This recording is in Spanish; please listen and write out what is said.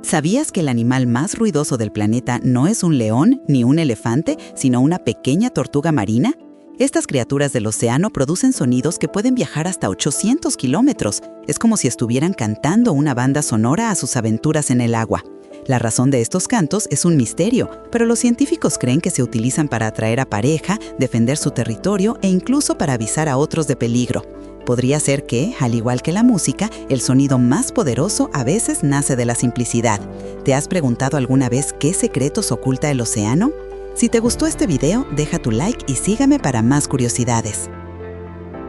¿Sabías que el animal más ruidoso del planeta no es un león ni un elefante, sino una pequeña tortuga marina? Estas criaturas del océano producen sonidos que pueden viajar hasta 800 kilómetros. Es como si estuvieran cantando una banda sonora a sus aventuras en el agua. La razón de estos cantos es un misterio, pero los científicos creen que se utilizan para atraer a pareja, defender su territorio e incluso para avisar a otros de peligro. Podría ser que, al igual que la música, el sonido más poderoso a veces nace de la simplicidad. ¿Te has preguntado alguna vez qué secretos oculta el océano? Si te gustó este video, deja tu like y sígame para más curiosidades.